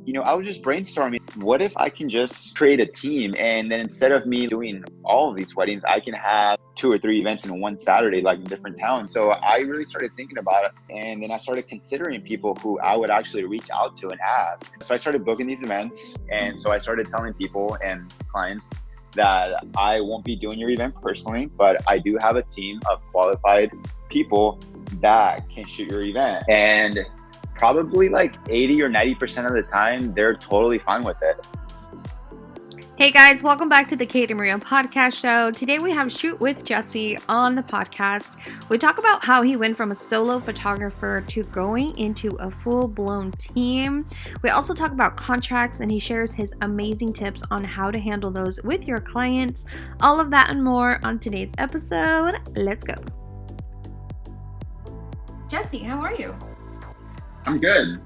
I was just brainstorming, what if I can just create a team, and then instead of me doing all of these weddings, I can have 2 or 3 events in one Saturday, like in different towns. So I really started thinking about it, and then I started considering people who I would actually reach out to and ask. So I started booking these events, and so I started telling people and clients that I won't be doing your event personally, but I do have a team of qualified people that can shoot your event. And probably like 80 or 90% of the time, they're totally fine with it. Hey guys, welcome back to the Kate and Maria podcast show. Today we have Shoot with Jesse on the podcast. We talk about how he went from a solo photographer to going into a full-blown team. We also talk about contracts, and he shares his amazing tips on how to handle those with your clients. All of that and more on today's episode. Let's go. Jesse, how are you? I'm good.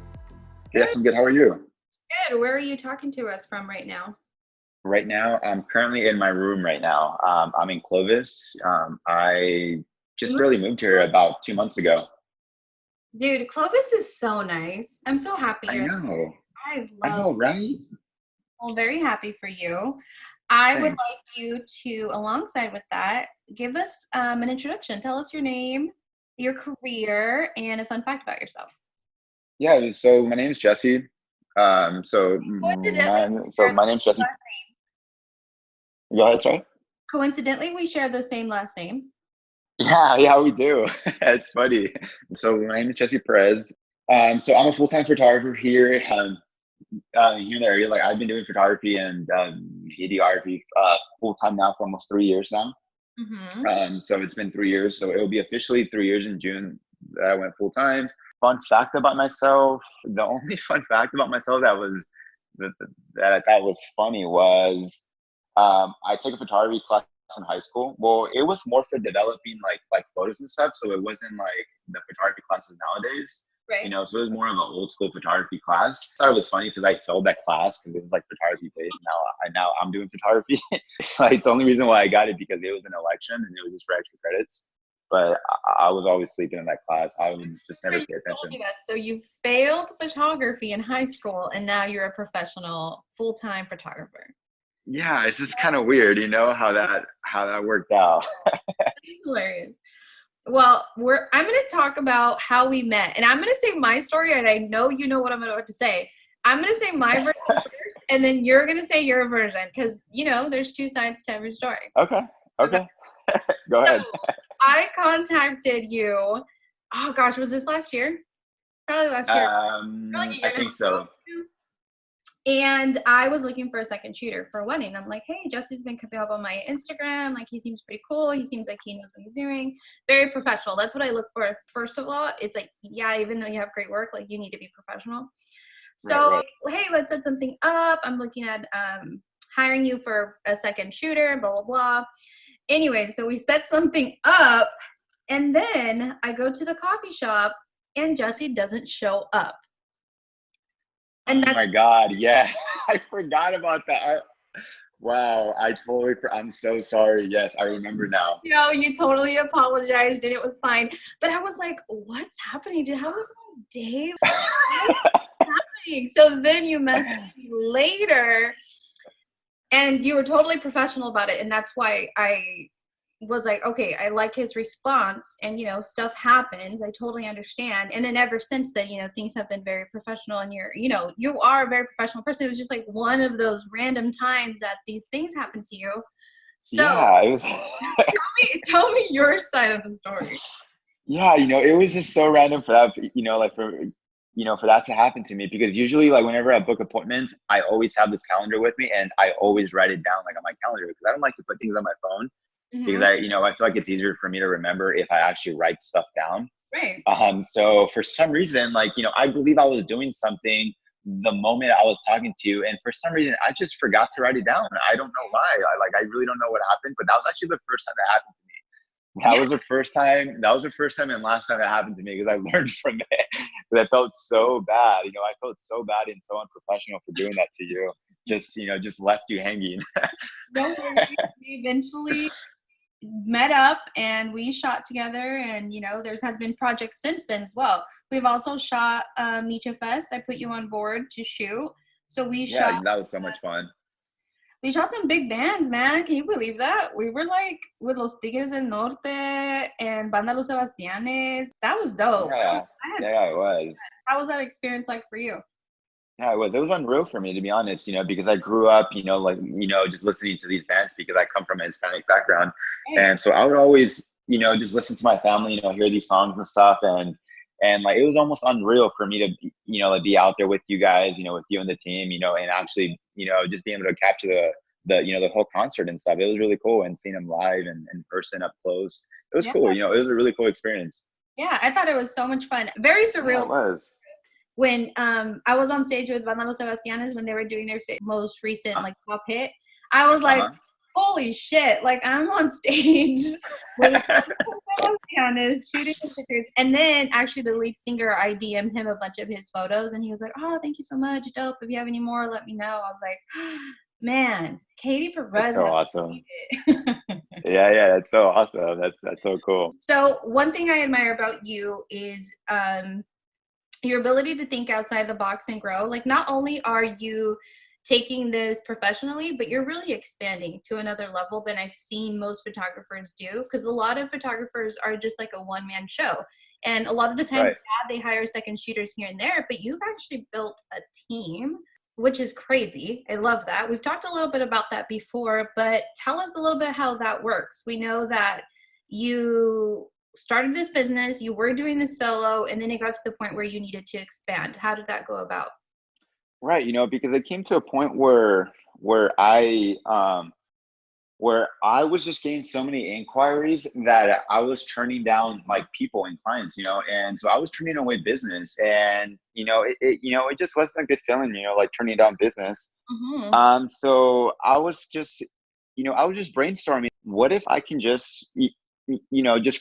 Yes, I'm good. How are you? Good. Where are you talking to us from right now? Right now, I'm currently in my room right now. I'm in Clovis. I just barely moved here about 2 months ago. Dude, Clovis is so nice. I'm so happy. I know. I know, right? Well, very happy for you. I Thanks. would like you to, alongside with that, give us an introduction. Tell us your name, your career, and a fun fact about yourself. Yeah, so my name is Jesse. My name's Jesse. Go ahead, sorry. Coincidentally, we share the same last name. Yeah, we do. It's funny. So my name is Jesse Perez. So I'm a full-time photographer here, here in the area. Like, I've been doing photography and videography full-time now for almost 3 years now. Mm-hmm. So it's been 3 years. So it will be officially 3 years in June that I went full-time. Fun fact about myself, the only fun fact about myself that I thought was funny was I took a photography class in high school. Well, it was more for developing like photos and stuff, so it wasn't like the photography classes nowadays. Right. So it was more of an old school photography class. I thought it was funny because I failed that class because it was like photography based. Now I'm doing photography. Like, the only reason why I got it because it was an election and it was just for extra credits. But I was always sleeping in that class. I would just never pay attention. So you failed photography in high school, and now you're a professional full-time photographer. Yeah, it's just kind of weird, how that worked out. That's hilarious. Well, I'm going to talk about how we met, and I'm going to say my story, and I know you know what I'm about to say. I'm going to say my version first, and then you're going to say your version, because, there's two sides to every story. Okay. Go ahead. So, I contacted you. Oh gosh, was this last year? Probably last year. I think so. And I was looking for a second shooter for a wedding. I'm like, hey, Jesse's been coming up on my Instagram. Like, he seems pretty cool. He seems like he knows what he's doing. Very professional. That's what I look for. First of all, it's like, yeah, even though you have great work, like, you need to be professional. So, right. Hey, let's set something up. I'm looking at hiring you for a second shooter, blah, blah, blah. Anyway, so we set something up, and then I go to the coffee shop, and Jesse doesn't show up. And oh my God, yeah, I forgot about that. Wow, I'm so sorry. Yes, I remember now. You totally apologized, and it was fine. But I was like, what's happening? Did you have a wrong day? What's happening? So then you messaged me later. And you were totally professional about it. And that's why I was like, okay, I like his response. And, stuff happens. I totally understand. And then ever since then, things have been very professional. And you are a very professional person. It was just like one of those random times that these things happen to you. So yeah, tell me your side of the story. Yeah, it was just so random for that, for that to happen to me, because usually, like, whenever I book appointments, I always have this calendar with me, and I always write it down, like, on my calendar, because I don't like to put things on my phone. Mm-hmm. Because I feel like it's easier for me to remember if I actually write stuff down. Right. So for some reason, like, I believe I was doing something the moment I was talking to you, and for some reason I just forgot to writ it down. I don't know why. I really don't know what happened, but that was actually the first time that happened to me. That was the first time and last time that happened to me, because I learned from it. Because I felt so bad. I felt so bad and so unprofessional for doing that to you. Just left you hanging. Don't worry. We eventually met up and we shot together, and has been projects since then as well. We've also shot Micha Fest. I put you on board to shoot. So Yeah, that was so much fun. we shot some big bands, man. Can you believe that? We were like with Los Tigres del Norte and Banda Los Sebastianes. That was dope. Yeah, I had, yeah, it was. how was that experience like for you? Yeah, it was. It was unreal for me, to be honest, because I grew up, like, just listening to these bands because I come from a Hispanic background. Right. And so I would always, just listen to my family, hear these songs and stuff. And like, it was almost unreal for me to, like be out there with you guys, with you and the team, and actually, just being able to capture the whole concert and stuff. It was really cool. And seeing them live and in person up close, it was Yeah. cool. It was a really cool experience. Yeah, I thought it was so much fun. Very Yeah, surreal it was. when I was on stage with Banda Los Sebastianes when they were doing their most recent like pop hit. I was like, Uh-huh. holy shit, like I'm on stage with Sebastianes shooting his pictures. And then actually the lead singer, I DM'd him a bunch of his photos and he was like, oh, thank you so much. Dope. If you have any more, let me know. I was like, man, Katie That's Perez so has awesome. made it. Yeah, that's so awesome. That's so cool. So one thing I admire about you is your ability to think outside the box and grow. Like not only are you taking this professionally, but you're really expanding to another level than I've seen most photographers do. Because a lot of photographers are just like a one-man show. And a lot of the times, Right. yeah, they hire second shooters here and there, but you've actually built a team, which is crazy. I love that. We've talked a little bit about that before, but tell us a little bit how that works. We know that you started this business, you were doing this solo, and then it got to the point where you needed to expand. How did that go about? Right, because it came to a point where I was just getting so many inquiries that I was turning down like people and clients, and so I was turning away business, and it just wasn't a good feeling, like turning down business. Mm-hmm. So I was just brainstorming. What if I can just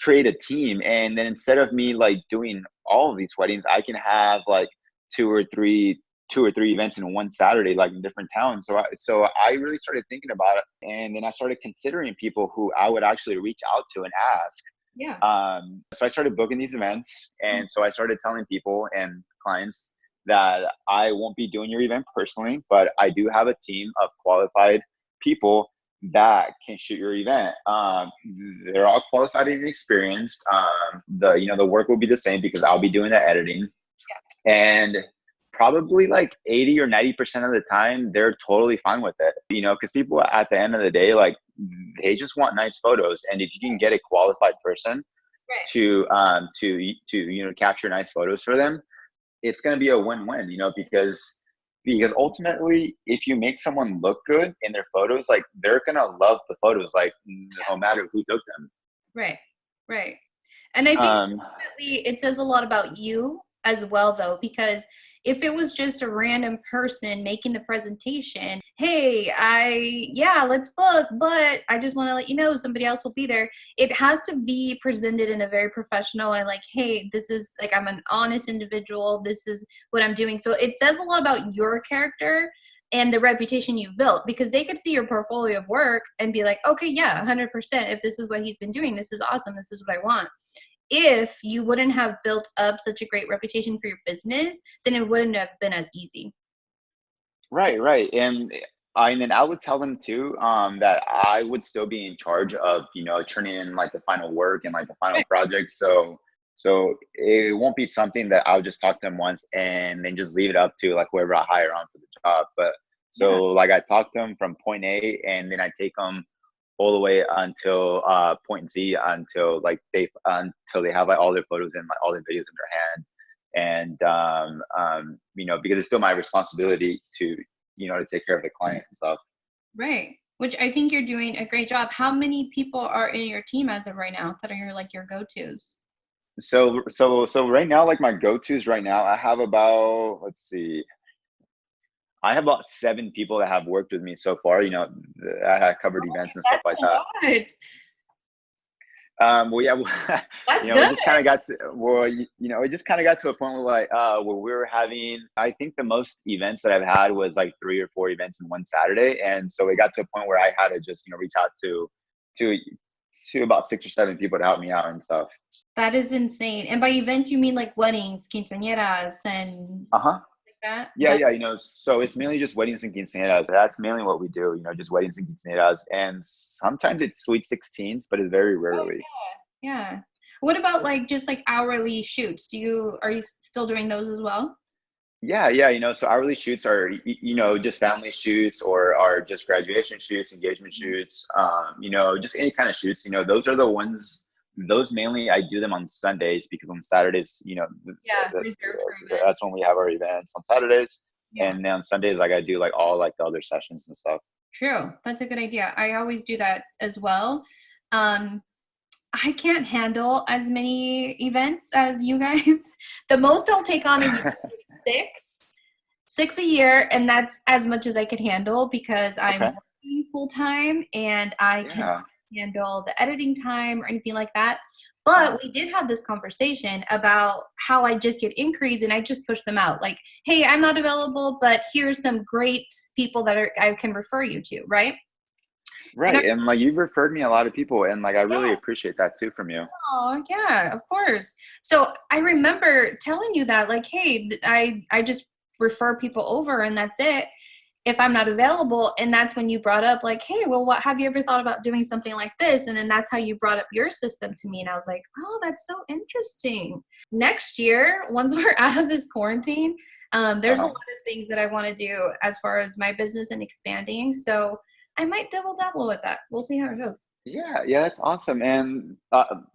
create a team, and then instead of me like doing all of these weddings, I can have like two or three events in one Saturday, like in different towns. So I really started thinking about it, and then I started considering people who I would actually reach out to and ask. Yeah. So I started booking these events, and so I started telling people and clients that I won't be doing your event personally, but I do have a team of qualified people that can shoot your event. They're all qualified and experienced. The work will be the same because I'll be doing the editing, and probably like 80 or 90% of the time they're totally fine with it, because people at the end of the day, like, they just want nice photos, and if you can get a qualified person Right. to capture nice photos for them, it's going to be a win-win, because ultimately, if you make someone look good in their photos, like, they're going to love the photos, like, no matter who took them. Right. Right. And I think um ultimately it says a lot about you as well, though, because if it was just a random person making the presentation, hey, yeah, let's book, but I just want to let you know somebody else will be there. It has to be presented in a very professional and like, hey, this is like, I'm an honest individual. This is what I'm doing. So it says a lot about your character and the reputation you've built, because they could see your portfolio of work and be like, okay, yeah, 100%. If this is what he's been doing, this is awesome. This is what I want. If you wouldn't have built up such a great reputation for your business, then it wouldn't have been as easy. right, and then I would tell them too, that I would still be in charge of turning in like the final work and like the final project. So it won't be something that I'll just talk to them once and then just leave it up to like whoever I hire on for the job. But Yeah. so like I talk to them from point A, and then I take them all the way until point Z, until they have like all their photos and like all their videos in their hand. And because it's still my responsibility to take care of the client and stuff. Right. Which I think you're doing a great job. How many people are in your team as of right now that are your go-tos? So right now, like, my go-tos right now, I have about, let's see, I have about 7 people that have worked with me so far. I have covered events and stuff That's like a that. lot. Well, yeah, That's it good. just kind of got to, well, it just kind of got to a point where like, where we were having, I think the most events that I've had was like 3 or 4 events in one Saturday. And so it got to a point where I had to just, reach out to, to about 6 or 7 people to help me out and stuff. That is insane. And by event, you mean like weddings, quinceañeras, and Uh-huh. that. Yeah, yeah, so it's mainly just weddings and quinceañeras. That's mainly what we do, just weddings and quinceañeras. And sometimes it's sweet 16s, but it's very Oh rarely. yeah, yeah. What about like just like hourly shoots? Are you still doing those as well? Yeah, yeah, so hourly shoots are, just family shoots or are just graduation shoots, engagement shoots, just any kind of shoots, those are the ones, those mainly I do them on Sundays because on Saturdays, Yeah, reserved for events. that's when we have our events on Saturdays. Yeah, And then on Sundays, like I do like all like the other sessions and stuff. true. That's a good idea. I always do that as well. Um, I can't handle as many events as you guys. The most I'll take on is six, six a year, and that's as much as I could handle because I'm Okay. working full time and I can Yeah. handle the editing time or anything like that. Uh-huh. But we did have this conversation about how I just get inquiries and I just push them out. Like, hey, I'm not available, but here's some great people I can refer you to, right? And Right. And like you've referred me a lot of people and like I really yeah, appreciate that too from you. oh yeah, of course. So I remember telling you that, like, hey, I just refer people over and that's it if I'm not available. And that's when you brought up, like, hey, well, what have you ever thought about doing something like this? And then that's how you brought up your system to me. And I was like, oh, that's so interesting. Next year, once we're out of this quarantine, there's a lot Uh-huh. of things that I want to do as far as my business and expanding. So I might double double with that. We'll see how it goes. Yeah, yeah, that's awesome. And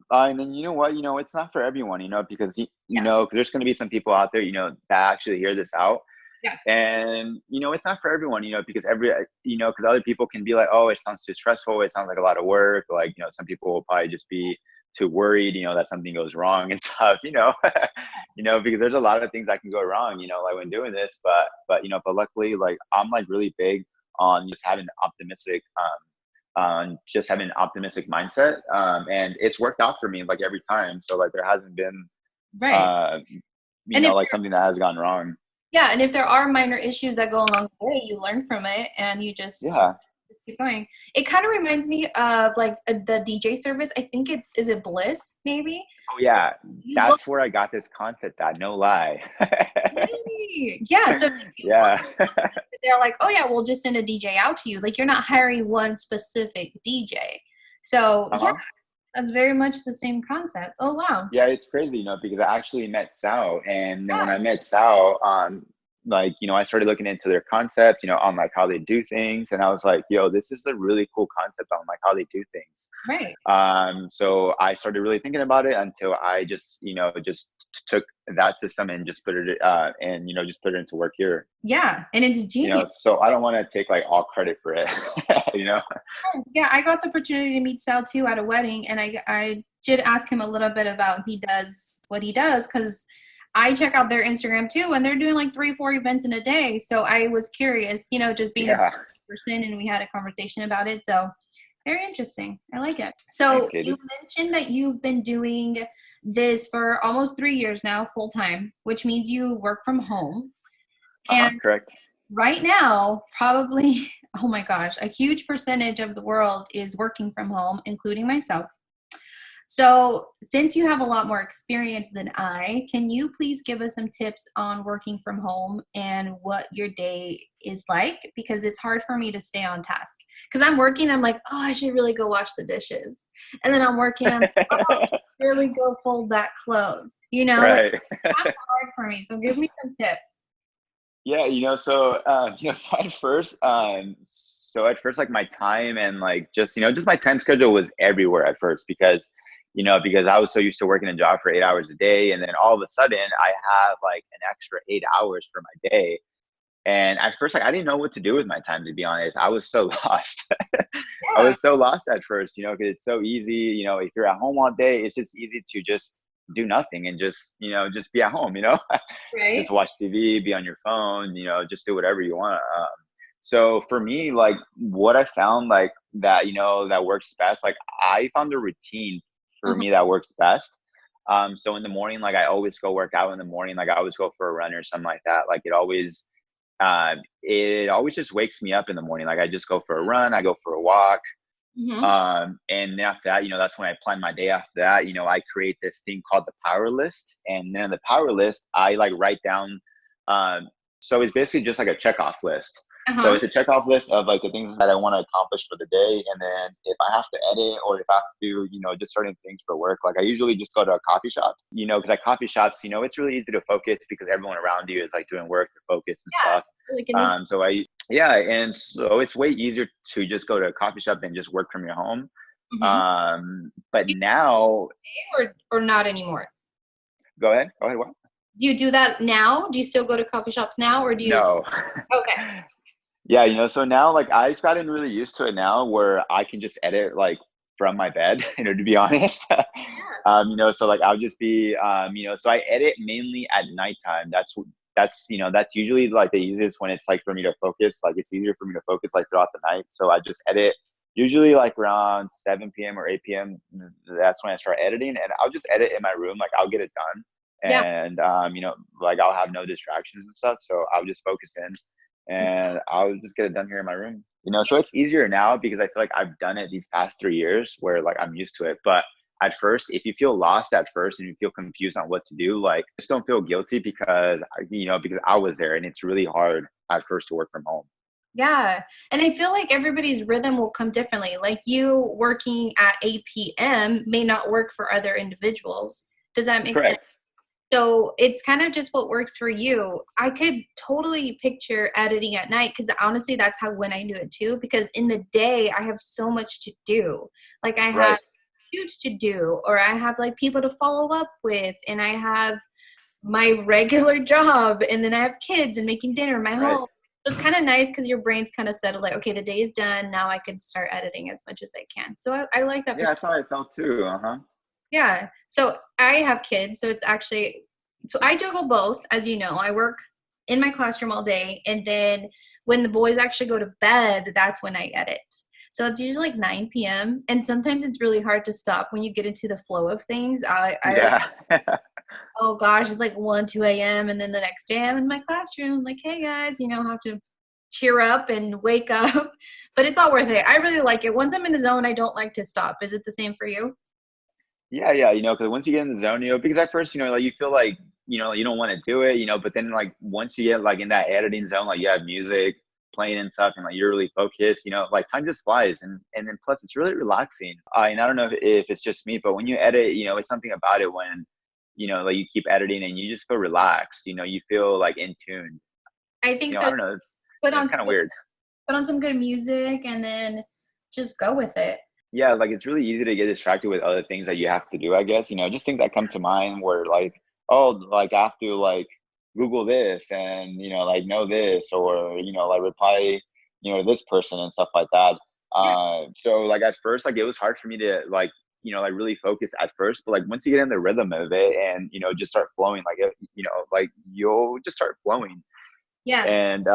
then you know what, it's not for everyone, because Yeah. 'cause there's going to be some people out there, that actually hear this out. Yeah. And it's not for everyone, because because other people can be like, oh, it sounds too stressful, it sounds like a lot of work. Like, some people will probably just be too worried, that something goes wrong and stuff, because there's a lot of things that can go wrong, like when doing this. But luckily, like I'm like really big on just having an optimistic mindset. And it's worked out for me like every time. So like there hasn't been Right. uh And if like something that has gone wrong. yeah, and if there are minor issues that go along the way, you learn from it and you just Yeah. keep going. It kind of reminds me of like the DJ service. I think is it Bliss maybe? Oh yeah. You look That's where I got this concept at, no lie. really, yeah. So if you look, Yeah. they're like, oh yeah, we'll just send a DJ out to you. Like you're not hiring one specific DJ. So yeah, Uh-huh. that's very much the same concept. Oh wow. Yeah, it's crazy, because I actually met Sal, and then when Yeah, I met Sal, like, I started looking into their concept, on like how they do things, and I was like, yo, this is a really cool concept on like how they do things. right. So I started really thinking about it until I just, just took that system and just put it, just put it into work here. Yeah, and it's genius. So I don't want to take like all credit for it, you know? Yes, yeah, I got the opportunity to meet Sal too at a wedding, and I did ask him a little bit about he does what he does because I check out their Instagram too, and they're doing like 3, 4 events in a day. So I was curious, just being a Yeah. person, and we had a conversation about it. So very interesting. I like it. So Thanks, you Katie. mentioned that you've been doing this for almost 3 years now, full time, which means you work from home. Uh-huh. And Correct. right now, probably, oh my gosh, a huge percentage of the world is working from home, including myself. So, since you have a lot more experience than I, can you please give us some tips on working from home and what your day is like? Because it's hard for me to stay on task. Because I'm working, I'm like, oh, I should really go wash the dishes. And then I'm working, I'm like, oh, I should really go fold that clothes. Like Right. it's kind of hard for me. So, give me some tips. Yeah, so at first, like my time and like just my time schedule was everywhere at first because I was so used to working a job for 8 hours a day, and then all of a sudden I have like an extra 8 hours for my day. And at first, like I didn't know what to do with my time, to be honest. I was so lost. I Yeah, was so lost at first, because it's so easy, if you're at home all day, it's just easy to just do nothing and just be at home, just right? watch TV, be on your phone, just do whatever you want. So for me, like what I found like that, that works best, like I found a routine for Mhm. me that works best. So in the morning, like I always go work out in the morning, like I always go for a run or something like that. Like it always just wakes me up in the morning. Like I just go for a run, I go for a walk. Mhm. And then after that, that's when I plan my day after that. I create this thing called the power list. And then the power list, I like write down, um, So it's basically just like a checkoff list. So Uh-huh. it's a checkoff list of like the things that I want to accomplish for the day. And then if I have to edit or if I have to do, just certain things for work, like I usually just go to a coffee shop, because at coffee shops, it's really easy to focus because everyone around you is like doing work to focus and stuff. Like an easy Yeah. And so it's way easier to just go to a coffee shop than just work from your home. Mhm. But now, or not anymore? go ahead. Go ahead. What? Do you do that now? Do you still go to coffee shops now, or do you? No. Okay. Yeah, so now like I've gotten really used to it now where I can just edit like from my bed, to be honest. So like I'll just be so I edit mainly at nighttime. That's usually like the easiest when it's like for me to focus. Like it's easier for me to focus like throughout the night. So I just edit usually like around 7 p.m. or 8 p.m. That's when I start editing, and I'll just edit in my room. Like I'll get it done. Yeah. And like I'll have no distractions and stuff. So I'll just focus in and I'll just get it done here in my room. So it's easier now because I feel like I've done it these past 3 years where like I'm used to it. But at first, if you feel lost at first and you feel confused on what to do, like just don't feel guilty because I was there and it's really hard at first to work from home. Yeah. And I feel like everybody's rhythm will come differently. Like you working at 8 p.m. may not work for other individuals. Does that make sense? Correct. So it's kind of just what works for you. I could totally picture editing at night because honestly, that's how when I do it too. Because in the day, I have so much to do. Like I have Right. shoots to do, or I have like people to follow up with, and I have my regular job, and then I have kids and making dinner in my Right. home. So it's kind of nice because your brain's kind of settled like, okay, the day is done. Now I can start editing as much as I can. So I like that Yeah, perspective. that's how I felt too. Uh-huh. Yeah. So I have kids. So it's actually, so I juggle both. As you know, I work in my classroom all day. And then when the boys actually go to bed, that's when I edit. So it's usually like 9 p.m. And sometimes it's really hard to stop when you get into the flow of things. I like, Yeah. oh gosh, it's like 1, 2 a.m. And then the next day I'm in my classroom, like, hey guys, have to cheer up and wake up. But it's all worth it. I really like it. Once I'm in the zone, I don't like to stop. Is it the same for you? Yeah, because once you get in the zone, because at first, like you feel like, you don't want to do it, but then like once you get like in that editing zone, like you have music playing and stuff and like you're really focused, like time just flies and then plus it's really relaxing. And I don't know if it's just me, but when you edit, it's something about it when, like you keep editing and you just feel relaxed, you feel like in tune. I think I so. don't know, Put it's on kind of some weird. put on some good music and then just go with it. Yeah, like it's really easy to get distracted with other things that you have to do, I guess, just things that come to mind where like, oh, like I have to like Google this and, like know this or, like reply, to this person and stuff like that. Yeah. So like at first, like it was hard for me to like, like really focus at first, but like once you get in the rhythm of it and, just start flowing, like, like you'll just start flowing. Yeah. And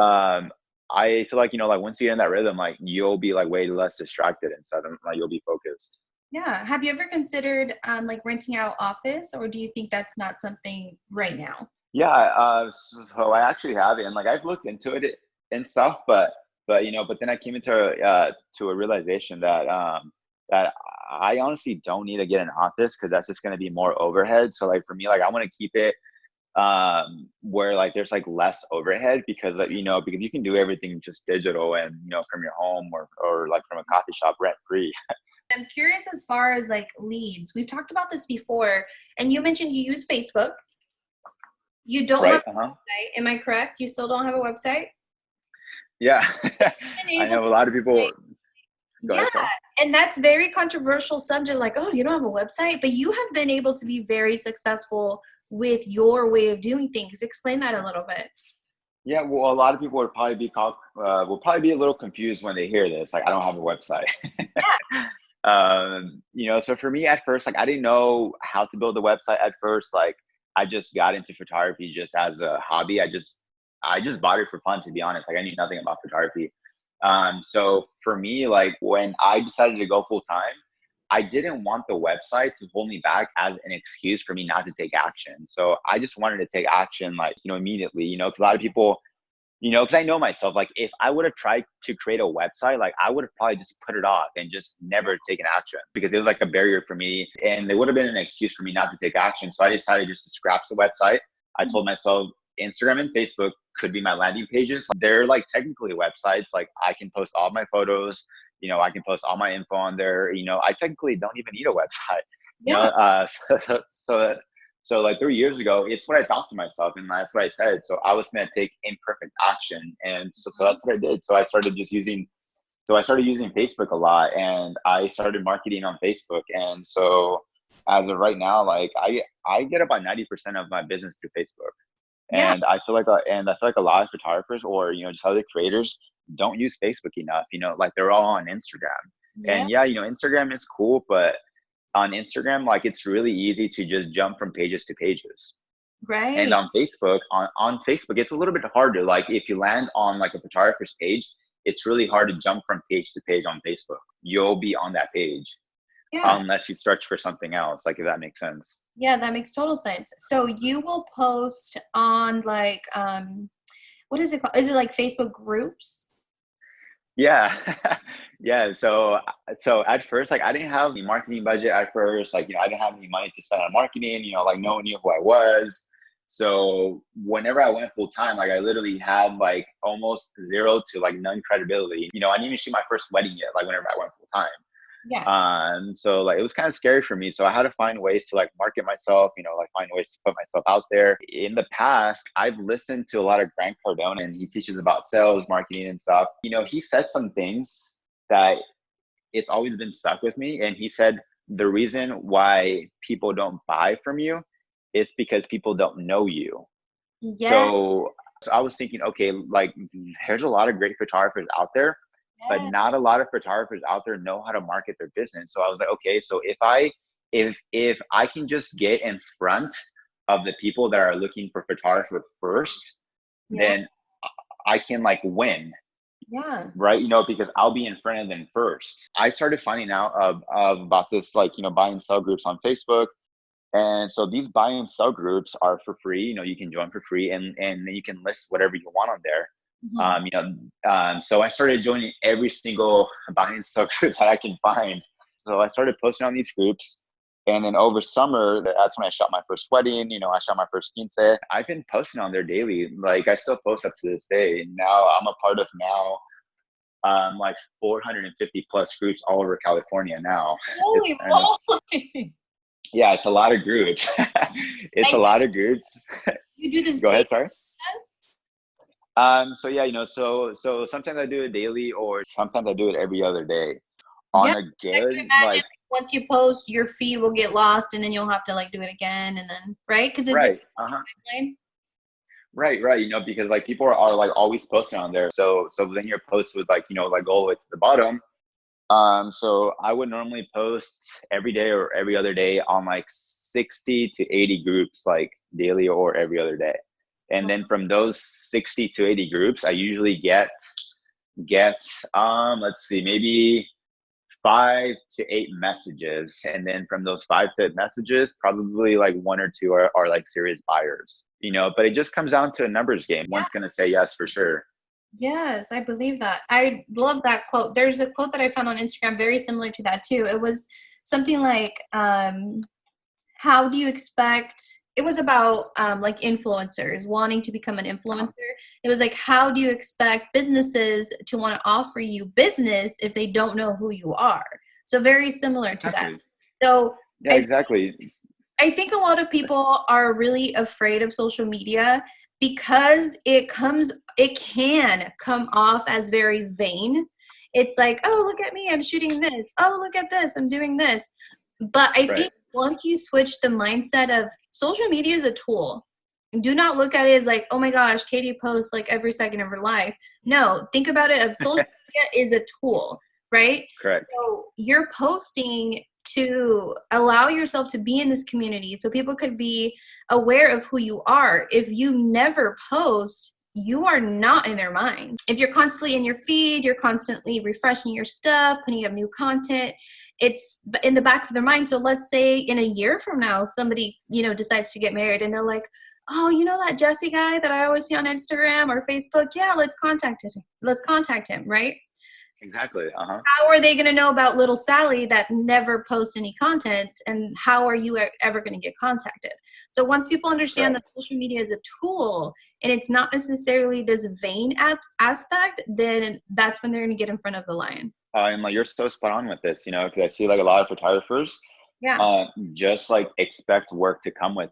I feel like, like once you get in that rhythm, like you'll be like way less distracted and stuff, and like you'll be focused. Yeah. Have you ever considered like renting out office, or do you think that's not something right now? Yeah, so I actually have it, and like I've looked into it and stuff, but then I came into to a realization that I honestly don't need to get an office because that's just going to be more overhead. So like for me, like I want to keep it where like there's like less overhead because because you can do everything just digital and from your home or like from a coffee shop rent free. I'm curious as far as like leads. We've talked about this before, and you mentioned you use Facebook. You don't have Right. a website. Am I correct? You still don't have a website? Yeah. Been I able know to, a lot of people. Go yeah, ahead, sorry. and that's very controversial subject. Like, oh, you don't have a website, but you have been able to be very successful with your way of doing things. Explain that a little bit. Yeah, well, a lot of people would probably will probably be a little confused when they hear this. Like, I don't have a website. So for me at first, like I didn't know how to build a website at first. Like I just got into photography just as a hobby. I just bought it for fun, to be honest. Like I knew nothing about photography. So for me, like when I decided to go full time, I didn't want the website to hold me back as an excuse for me not to take action. So I just wanted to take action, like, immediately, because a lot of people, because I know myself, like if I would have tried to create a website, like I would have probably just put it off and just never taken action because it was like a barrier for me and it would have been an excuse for me not to take action. So I decided just to scrap the website. I told myself, Instagram and Facebook could be my landing pages. They're like technically websites. Like I can post all my photos, I can post all my info on there. I technically don't even need a website, Yeah. so like 3 years ago, it's what I thought to myself, and that's what I said. So I was going to take imperfect action. And so that's what I did. So I started using Facebook a lot, and I started marketing on Facebook. And so as of right now, like I get about 90% of my business through Facebook. Yeah. And I feel like a lot of photographers, or just other creators, don't use Facebook enough. Like they're all on Instagram. Yeah. And yeah, Instagram is cool, but on Instagram, like it's really easy to just jump from pages to pages. And Right. on Facebook, on Facebook, it's a little bit harder. Like if you land on like a photographer's page, it's really hard to jump from page to page on Facebook. You'll be on that page Yeah. unless you search for something else, like if that makes sense. Yeah, that makes total sense. So you will post on like what is it called? Is it like Facebook groups? Yeah. Yeah. So at first, like I didn't have any marketing budget at first. Like, I didn't have any money to spend on marketing, like no one knew who I was. So whenever I went full time, like I literally had like almost zero to like none credibility. I didn't even shoot my first wedding yet, like whenever I went full time. Yeah. So like it was kind of scary for me. So I had to find ways to like market myself, like find ways to put myself out there. In the past, I've listened to a lot of Grant Cardone, and he teaches about sales, marketing, and stuff. He says some things that it's always been stuck with me. And he said the reason why people don't buy from you is because people don't know you. Yeah. So I was thinking, okay, like there's a lot of great photographers out there, but Yeah. not a lot of photographers out there know how to market their business. So I was like, okay, so if I can just get in front of the people that are looking for photography first, Yeah. then I can like win, Yeah. right? Because I'll be in front of them first. I started finding out of about this, like, buy and sell groups on Facebook. And so these buy and sell groups are for free. You can join for free, and then you can list whatever you want on there. Mhm. So I started joining every single buy and sell group that I can find. So I started posting on these groups. And then over summer, that's when I shot my first wedding. I shot my first quince. I've been posting on there daily. Like I still post up to this day. Now I'm a part of like 450 plus groups all over California now. Holy It's moly. yeah, it's a lot of groups. It's a And lot of groups. you do this Go daily? ahead, sorry. So yeah, so sometimes I do it daily, or sometimes I do it every other day. Yeah. On a I could good, imagine like, once you post, your feed will get lost and then you'll have to like do it again and then, right? Because it's a right, uh-huh, timeline. right, because like people are like always posting on there. So then your post would like, like go all the way to the bottom. So I would normally post every day or every other day on like 60 to 80 groups, like daily or every other day. And then from those 60 to 80 groups, I usually get let's see, maybe 5 to 8 messages. And then from those 5 to 8 messages, probably like one or two are like serious buyers, but it just comes down to a numbers game. Yeah. One's going to say yes for sure. Yes, I believe that. I love that quote. There's a quote that I found on Instagram very similar to that too. It was something like, how do you expect, it was about like influencers wanting to become an influencer. It was like, how do you expect businesses to want to offer you business if they don't know who you are? So very similar to that. Exactly. So Yeah, exactly. I think a lot of people are really afraid of social media because it can come off as very vain. It's like, oh, look at me, I'm shooting this. Oh, look at this, I'm doing this. But I Right. think once you switch the mindset of social media is a tool, do not look at it as like, oh my gosh, Katie posts like every second of her life. No, think about it of social media is a tool, right? Correct. So you're posting to allow yourself to be in this community so people could be aware of who you are. If you never post, you are not in their mind. If you're constantly in your feed, you're constantly refreshing your stuff, putting up new content, it's in the back of their mind. So let's say in a year from now, somebody, decides to get married and they're like, oh, that Jesse guy that I always see on Instagram or Facebook? Yeah, let's contact him. Right? Exactly. Uh-huh. How are they going to know about little Sally that never posts any content? And how are you ever going to get contacted? So once people understand Right. that social media is a tool and it's not necessarily this vain aspect, then that's when they're going to get in front of the line. And like you're so spot on with this, because I see like a lot of photographers Yeah. just like expect work to come with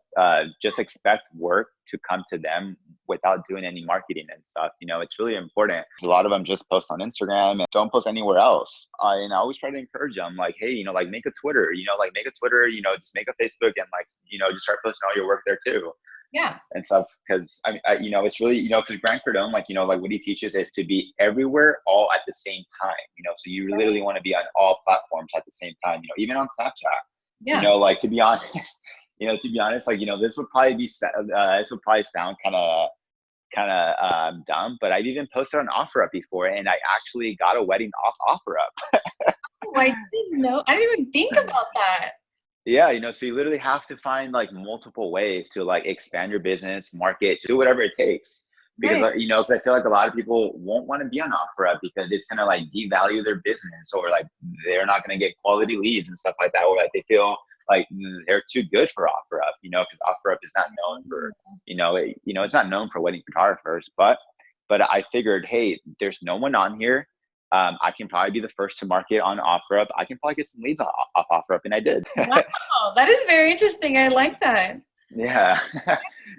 just expect work to come to them without doing any marketing and stuff. It's really important. A lot of them just post on Instagram and don't post anywhere else. And I always try to encourage them, like, hey, like make a Twitter, like make a Twitter, just make a Facebook, and like, just start posting all your work there too Yeah. and stuff. Because it's really, because Grant Cardone, like, like what he teaches is to be everywhere all at the same time. So you literally want to be on all platforms at the same time. Even on Snapchat. Yeah. Like to be honest, like this would probably be this would probably sound kind of dumb, but I've even posted on OfferUp before, and I actually got a wedding off OfferUp. Oh, I didn't know. I didn't even think about that. Yeah, so you literally have to find like multiple ways to like expand your business, market, do whatever it takes. Because Right. 'cause I feel like a lot of people won't want to be on OfferUp because it's gonna like devalue their business, or like they're not gonna get quality leads and stuff like that, or like they feel like they're too good for OfferUp, because OfferUp is not known for, it's not known for wedding photographers. But I figured, hey, there's no one on here. I can probably be the first to market on OfferUp. I can probably get some leads off OfferUp, and I did. Wow. That is very interesting. I like that. Yeah,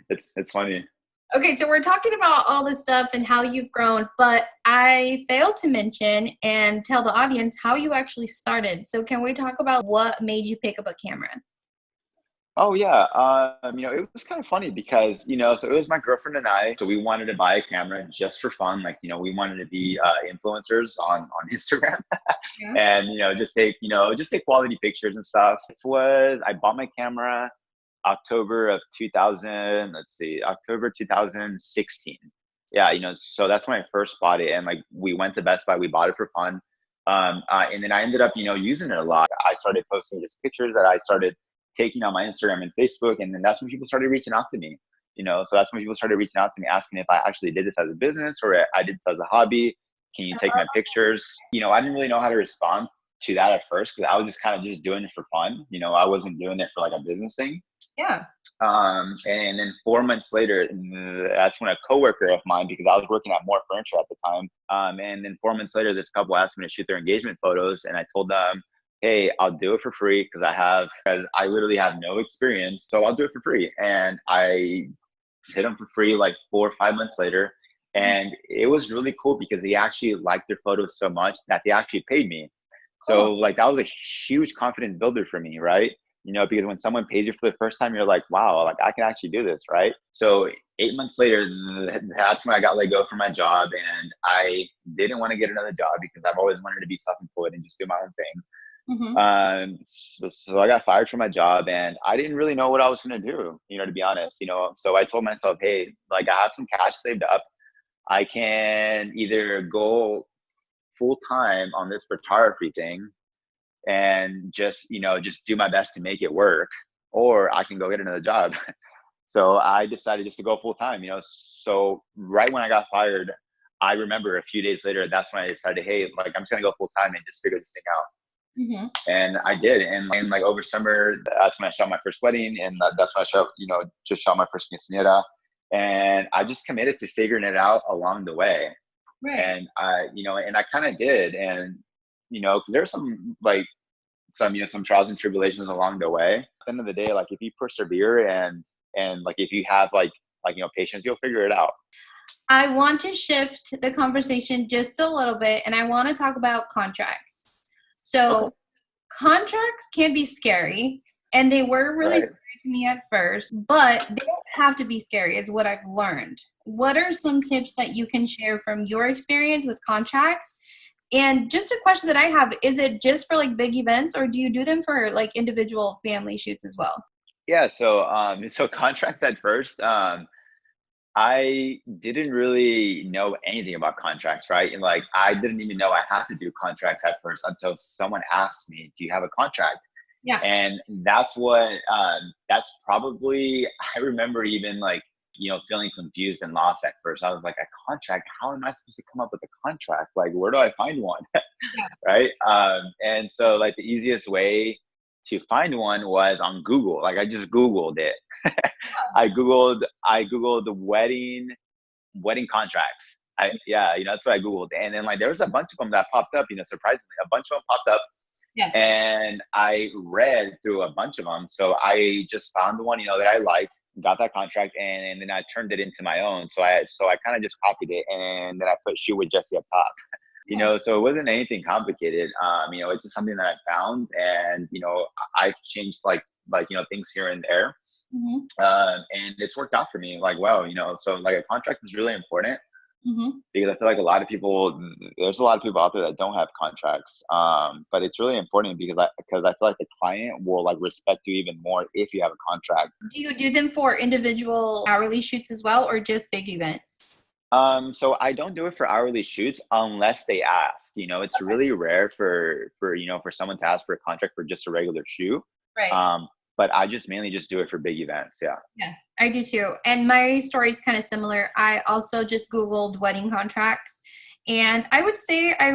it's funny. Okay, so we're talking about all this stuff and how you've grown, but I failed to mention and tell the audience how you actually started. So can we talk about what made you pick up a camera? Oh yeah, it was kind of funny because so it was my girlfriend and I. So we wanted to buy a camera just for fun, like we wanted to be influencers on Instagram, Yeah. and just take quality pictures and stuff. I bought my camera October of 2000. Let's see, October 2016. Yeah, so that's when I first bought it, and like we went to Best Buy, we bought it for fun, and then I ended up using it a lot. I started posting just pictures that I started taking on my Instagram and Facebook, and then that's when people started reaching out to me. So that's when people started reaching out to me asking if I actually did this as a business or I did this as a hobby. Can you take my pictures? I didn't really know how to respond to that at first because I was just kind of just doing it for fun. I wasn't doing it for like a business thing. Yeah. And then 4 months later, that's when a coworker of mine, because I was working at More Furniture at the time, and then 4 months later, this couple asked me to shoot their engagement photos, and I told them, hey, I'll do it for free because I literally have no experience, so I'll do it for free. And I hit them for free like 4 or 5 months later, and it was really cool because they actually liked their photos so much that they actually paid me. So Cool. like that was a huge confidence builder for me, right? Because when someone pays you for the first time, you're like, wow, like I can actually do this, right? So 8 months later, that's when I got let go from my job, and I didn't want to get another job because I've always wanted to be self-employed and just do my own thing. Mm-hmm. So I got fired from my job, and I didn't really know what I was going to do, to be honest, so I told myself, hey, like I have some cash saved up. I can either go full time on this photography thing and just do my best to make it work, or I can go get another job. So I decided just to go full time, so right when I got fired, I remember a few days later, that's when I decided, hey, like I'm just going to go full time and just figure this thing out. Mm-hmm. And I did. And like over summer, that's when I shot my first wedding. And that's when I just shot my first quinceañera. And I just committed to figuring it out along the way. Right. And I kind of did. And, cause there's some trials and tribulations along the way. At the end of the day, like if you persevere and like, if you have patience, you'll figure it out. I want to shift the conversation just a little bit, and I want to talk about contracts. So Okay. contracts can be scary, and they were really Right. scary to me at first, but they don't have to be scary is what I've learned. What are some tips that you can share from your experience with contracts? And just a question that I have, is it just for like big events, or do you do them for like individual family shoots as well? Yeah. So contracts at first, I didn't really know anything about contracts, right? And like, I didn't even know I had to do contracts at first until someone asked me, do you have a contract? Yeah. And that's probably, I remember even like feeling confused and lost at first. I was like, a contract? How am I supposed to come up with a contract? Like, where do I find one? Yeah. Right. And so like the easiest way to find one was on Google. Like I just Googled it. I Googled the wedding contracts. That's what I Googled. And then like there was a bunch of them that popped up, surprisingly, a bunch of them popped up. Yes. And I read through a bunch of them. So I just found the one, that I liked, got that contract, and then I turned it into my own. So I kind of just copied it, and then I put shoot with Jesse up top. So it wasn't anything complicated. It's just something that I found, and I've changed like things here and there. Mm-hmm. And it's worked out for me like well. So like a contract is really important. Mm-hmm. Because I feel like there's a lot of people out there that don't have contracts. But it's really important because I feel like the client will like respect you even more if you have a contract. Do you do them for individual hourly shoots as well, or just big events? So I don't do it for hourly shoots unless they ask. It's really rare for someone to ask for a contract for just a regular shoot. Right. But I just mainly just do it for big events. Yeah. Yeah, I do too. And my story is kind of similar. I also just Googled wedding contracts. And I would say I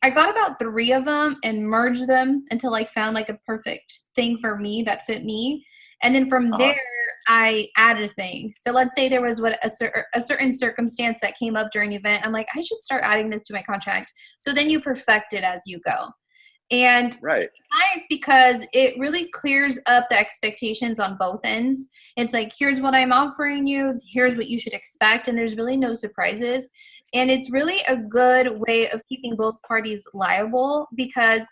got about 3 of them and merged them until I found like a perfect thing for me that fit me. And then from there, I added things. So let's say there was a certain circumstance that came up during an event. I'm like, I should start adding this to my contract. So then you perfect it as you go. And right. It's nice because it really clears up the expectations on both ends. It's like, here's what I'm offering you, here's what you should expect, and there's really no surprises. And it's really a good way of keeping both parties liable, because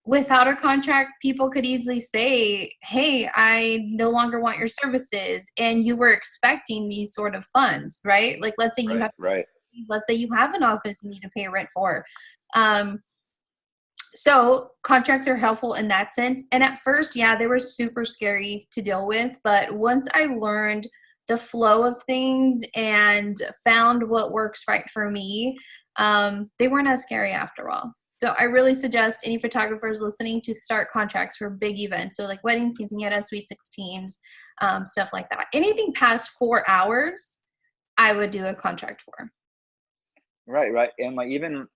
without a contract, people could easily say, hey, I no longer want your services, and you were expecting these sort of funds, right? Like let's say you have an office you need to pay rent for. So contracts are helpful in that sense. And at first, they were super scary to deal with. But once I learned the flow of things and found what works right for me, they weren't as scary after all. So I really suggest any photographers listening to start contracts for big events. So like weddings, quinceañeras, sweet 16s, stuff like that. Anything past 4 hours, I would do a contract for. Right. And like even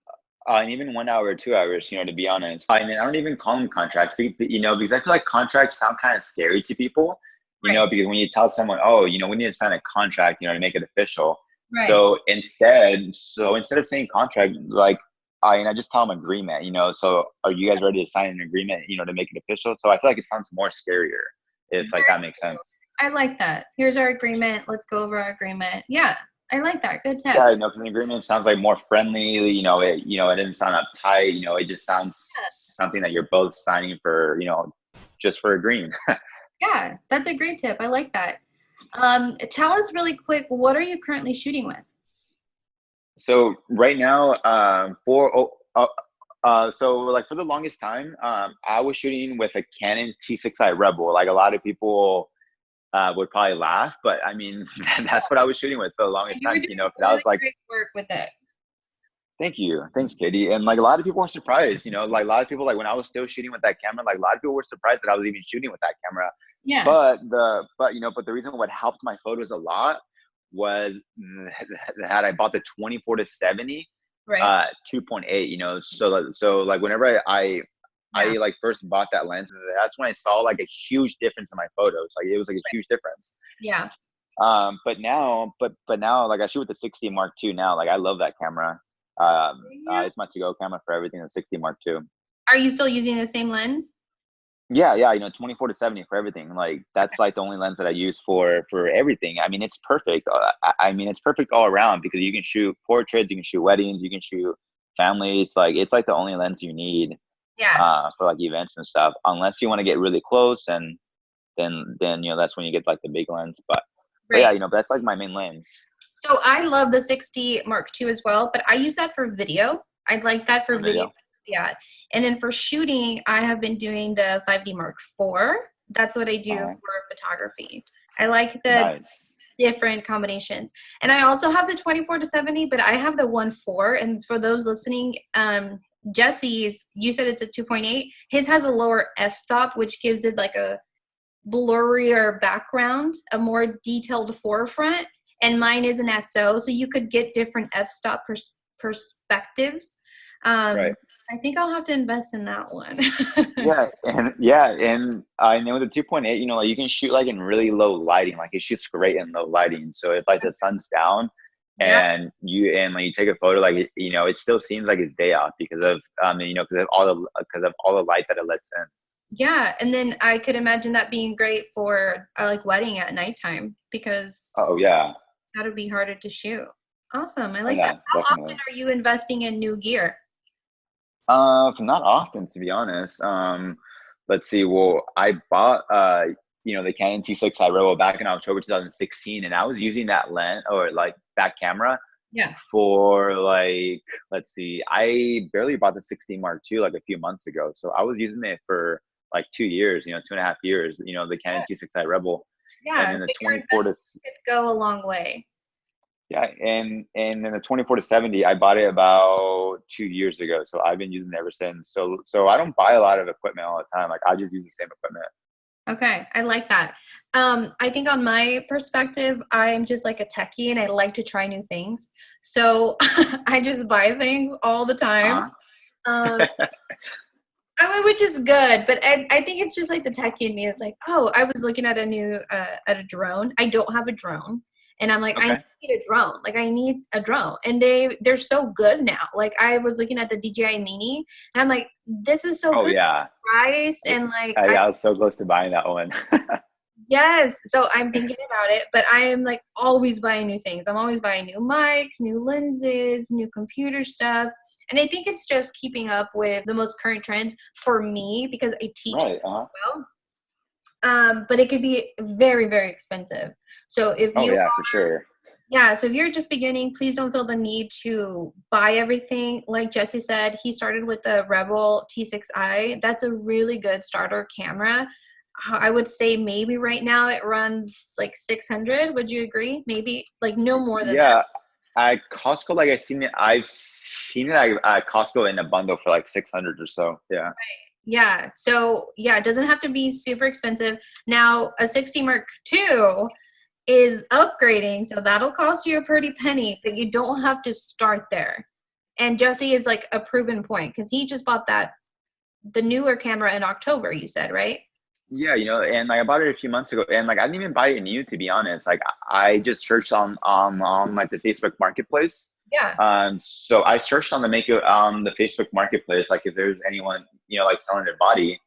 1 hour or 2 hours, to be honest. I mean, I don't even call them contracts, because I feel like contracts sound kind of scary to people, Right. because when you tell someone, oh, we need to sign a contract, to make it official. Right. So instead of saying contract, like, I just tell them agreement, so are you guys ready to sign an agreement, to make it official? So I feel like it sounds more scarier if like that makes sense. I like that. Here's our agreement. Let's go over our agreement. Yeah. I like that. Good tip. Yeah, because an agreement sounds like more friendly. It doesn't sound uptight. It just sounds something that you're both signing for. Just for agreeing. Yeah, that's a great tip. I like that. Tell us really quick, what are you currently shooting with? So right now, so like for the longest time, I was shooting with a Canon T6i Rebel. Like a lot of people would probably laugh, but I mean, that's what I was shooting with for the longest time. That was like great work with it. Thank you. Thanks, Katie. And like a lot of people were surprised, like a lot of people, like when I was still shooting with that camera, like a lot of people were surprised that I was even shooting with that camera. Yeah. But the reason what helped my photos a lot was that I bought the 24-70, right. 2.8, so like whenever I like first bought that lens, that's when I saw like a huge difference in my photos. Like it was like a huge difference. Yeah. But now like I shoot with the 60 Mark II now. Like I love that camera. It's my to-go camera for everything, the 60 Mark II. Are you still using the same lens? Yeah, 24-70 for everything. Like that's like the only lens that I use for everything. I mean, it's perfect. It's perfect all around because you can shoot portraits, you can shoot weddings, you can shoot families. Like it's like the only lens you need. Yeah. For like events and stuff, unless you want to get really close, and then that's when you get like the big lens. But yeah, that's like my main lens. So I love the 60 Mark II as well, but I use that for video. I like that for video. Yeah. And then for shooting, I have been doing the 5D Mark IV. That's what I do for photography. I like the different combinations. And I also have the 24-70, but I have the 1.4. And for those listening, Jesse's, you said it's a 2.8. His has a lower f-stop, which gives it like a blurrier background, a more detailed forefront, and mine is an SO, so you could get different f-stop perspectives. Right. I think I'll have to invest in that one. And I know with the 2.8, like you can shoot like in really low lighting, like it shoots great in low lighting. So if like the sun's down Yeah. and like you take a photo, like it still seems like it's day out because of because of all the light that it lets in. Yeah, and then I could imagine that being great for like wedding at nighttime, because Oh yeah. that would be harder to shoot. Awesome. I Oh like that. yeah, How often definitely. are you investing in new gear? Not often, to be honest. Let's see. Well, I bought the Canon T6i Rebel back in October 2016, and I was using that lens or like that camera Yeah. for like, let's see, I barely bought the 16 Mark II like a few months ago. So I was using it for like 2 years, 2.5 years, the Canon T6i Rebel. And Yeah, then the bigger 24 to investment could go a long way. yeah, and then the 24 to 70, I bought it about 2 years ago. So I've been using it ever since. So I don't buy a lot of equipment all the time. Like I just use the same equipment. Okay, I like that. I think on my perspective, I'm just like a techie and I like to try new things. So I just buy things all the time. Um, I mean, which is good, but I think it's just like the techie in me. It's like, oh, I was looking at at a drone. I don't have a drone, and I'm like, I Okay. need a drone. Like, I need a drone, and they're so good now. Like, I was looking at the DJI Mini, and I'm like, this is so Oh good yeah. price, and like, I was so close to buying that one. yes. So I'm thinking about it, but I am like always buying new things. I'm always buying new mics, new lenses, new computer stuff. And I think it's just keeping up with the most current trends for me because I teach Right. as well. But it could be very, very expensive. So if Oh you yeah, for sure. yeah, so if you're just beginning, please don't feel the need to buy everything. Like Jesse said, he started with the Rebel T6i. That's a really good starter camera. I would say maybe right now it runs like 600. Would you agree? Maybe like no more than that. Yeah. At Costco, like I've seen it at Costco in a bundle for like 600 or so. Yeah. Yeah. So yeah, it doesn't have to be super expensive. Now a 60 Mark II is upgrading, so that'll cost you a pretty penny, but you don't have to start there. And Jesse is like a proven point because he just bought the newer camera in October, you said, right? Yeah, and like I bought it a few months ago, and like I didn't even buy it new to be honest. Like I just searched on like the Facebook Marketplace. Yeah. So I searched on the Facebook Marketplace, like if there's anyone like selling their body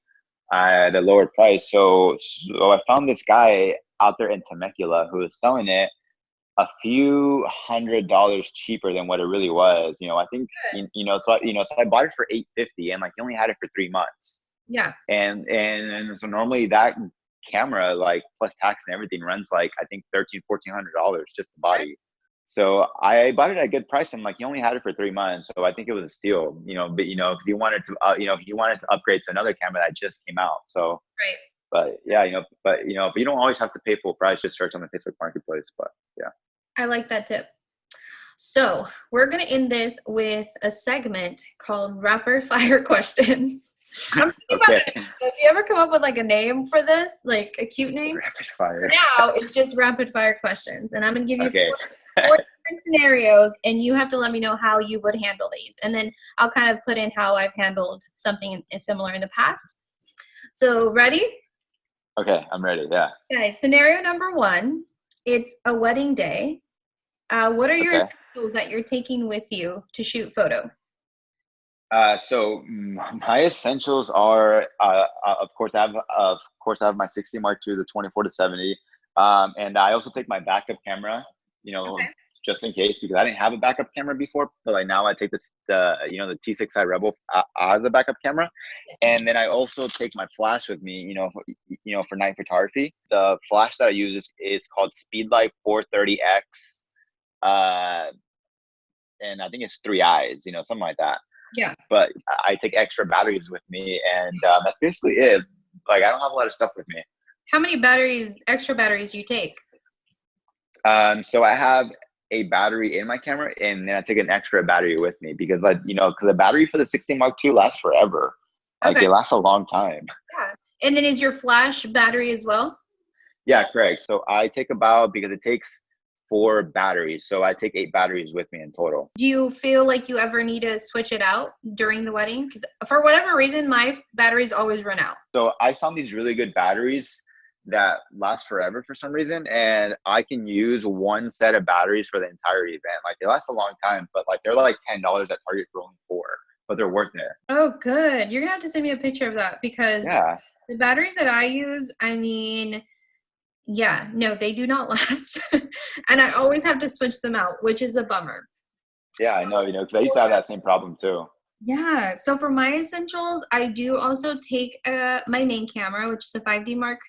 at a lower price. So I found this guy out there in Temecula who was selling it a few $100s cheaper than what it really was. I think so I bought it for 850, and like he only had it for 3 months. Yeah. And so normally that camera, like plus tax and everything, runs like I think $1,400 just the body. So I bought it at a good price, and like he only had it for 3 months, so I think it was a steal. But because he wanted to upgrade to another camera that just came out. So, Right. but yeah, but you don't always have to pay full price. Just search on the Facebook Marketplace. But yeah. I like that tip. So we're gonna end this with a segment called Rapid Fire Questions. I'm thinking about Okay. it. So if you ever come up with like a name for this, like a cute name, Rapid fire. now it's just rapid fire questions. And I'm gonna give you Okay. four different scenarios and you have to let me know how you would handle these. And then I'll kind of put in how I've handled something similar in the past. So ready? Okay, I'm ready. Yeah. Okay, scenario number one, it's a wedding day. What are your Okay. essentials that you're taking with you to shoot photo? So my essentials are, of course I have my 60 Mark II, the 24 to 70, and I also take my backup camera, Okay. just in case because I didn't have a backup camera before, but like now I take the T6i Rebel as a backup camera, and then I also take my flash with me, for night photography. The flash that I use is called Speedlight 430X, and I think it's 3 eyes, something like that. Yeah. But I take extra batteries with me, and that's basically it. Like I don't have a lot of stuff with me. How many extra batteries you take? So I have a battery in my camera, and then I take an extra battery with me because the battery for the 16 Mark II lasts forever. Like Okay. it lasts a long time. Yeah. And then is your flash battery as well? Yeah, correct. So I take about, because it takes 4 batteries. So I take 8 batteries with me in total. Do you feel like you ever need to switch it out during the wedding? Because for whatever reason, my batteries always run out. So I found these really good batteries that last forever for some reason. And I can use one set of batteries for the entire event. Like they last a long time, but like they're like $10 at Target for only 4, but they're worth it. Oh, good. You're gonna have to send me a picture of that because Yeah. the batteries that I use, I mean, yeah, no, they do not last. And I always have to switch them out, which is a bummer. Yeah, I So, know, because I used to have that same problem too. yeah. So for my essentials, I do also take my main camera, which is a 5D Mark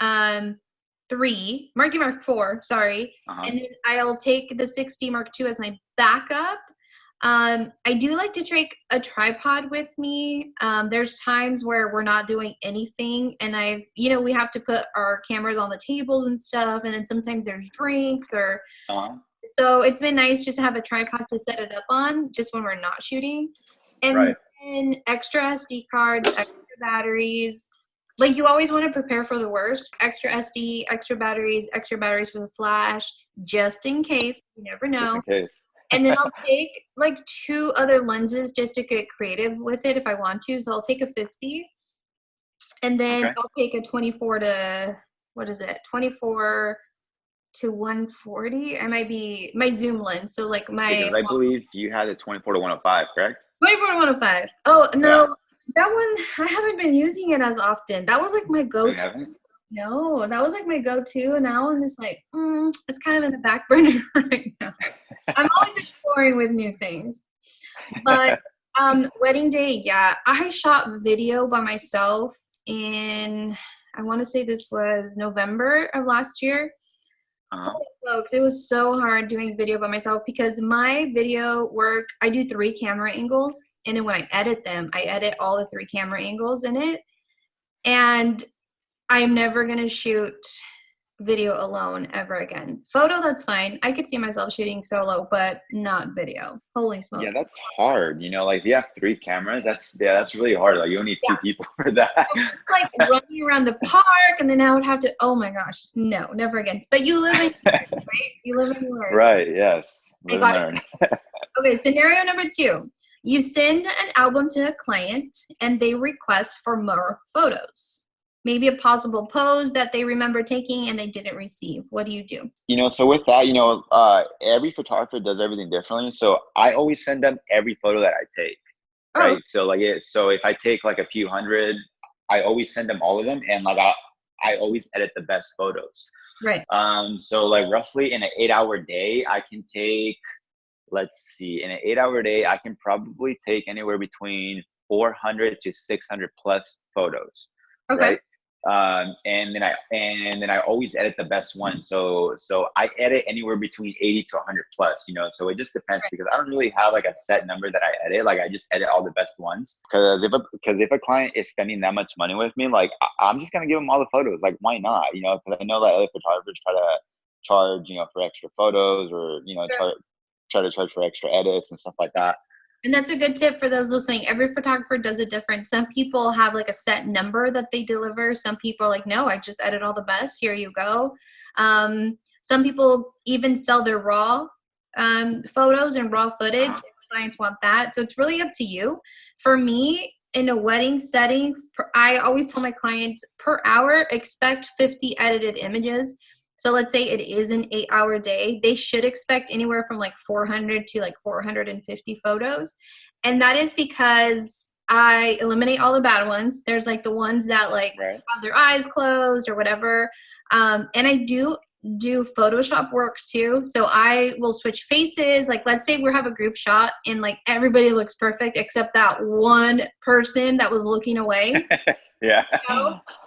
um, 3, Mark D Mark 4, sorry. Uh-huh. And then I'll take the 6D Mark 2 as my backup. I do like to take a tripod with me. There's times where we're not doing anything and we have to put our cameras on the tables and stuff. And then sometimes there's drinks Uh-huh. so it's been nice just to have a tripod to set it up on just when we're not shooting. And Right. then extra SD cards, extra batteries. Like you always want to prepare for the worst. Extra SD, extra batteries for the flash, just in case. You never Just know. in case. And then I'll take like 2 other lenses just to get creative with it if I want to. So I'll take a 50 and then Okay. I'll take a 24 to, what is it? 24 to 140. I might be my zoom lens. So like my Because I believe you had a 24 to 105, correct? 24 to 105. Oh, Yeah. no. That one, I haven't been using it as often. That was like my Oh, you go-to. haven't? No, that was like my go-to. Now I'm just like, it's kind of in the back burner right now. I'm always exploring with new things. But wedding day, yeah, I shot video by myself in, I want to say this was November of last year. Uh-huh. Holy smokes, it was so hard doing video by myself because my video work, I do 3 camera angles. And then when I edit them, I edit all the 3 camera angles in it. And I'm never going to shoot video alone ever again. Photo, that's fine. I could see myself shooting solo, but not video. Holy Yeah, smokes. that's hard. Like if you have 3 cameras, that's really hard. Like you only need Yeah. 2 people for that. Like running around the park and then I would have to, oh my gosh, no, never again. But you live and you learn, right? You live and you learn. Right, yes. I Live and got it. learn. Okay, scenario number 2. You send an album to a client and they request for more photos. Maybe a possible pose that they remember taking and they didn't receive. What do you do? So with that, every photographer does everything differently. So I always send them every photo that I take, Oh, right? So if I take like a few hundred, I always send them all of them, and like I always edit the best photos. right. So like roughly in an 8-hour day, I can take, let's see, in an 8-hour day, I can probably take anywhere between 400 to 600 plus photos, Okay. right? And then I always edit the best one. So I edit anywhere between 80 to 100 plus. So it just depends because I don't really have like a set number that I edit. Like I just edit all the best ones because if a client is spending that much money with me, like I'm just gonna give them all the photos. Like why not? Because I know that other photographers try to charge for extra photos or try to charge for extra edits and stuff like that. And that's a good tip for those listening. Every photographer does it different. Some people have like a set number that they deliver. Some people are like, no, I just edit all the best. Here you go. Some people even sell their raw photos and raw footage. Uh-huh. Clients want that. So it's really up to you. For me, in a wedding setting, I always tell my clients per hour, expect 50 edited images. So let's say it is an 8-hour day. They should expect anywhere from like 400 to like 450 photos. And that is because I eliminate all the bad ones. There's like the ones that like Right. have their eyes closed or whatever. And I do Photoshop work too. So I will switch faces. Like let's say we have a group shot and like everybody looks perfect except that one person that was looking away. Yeah.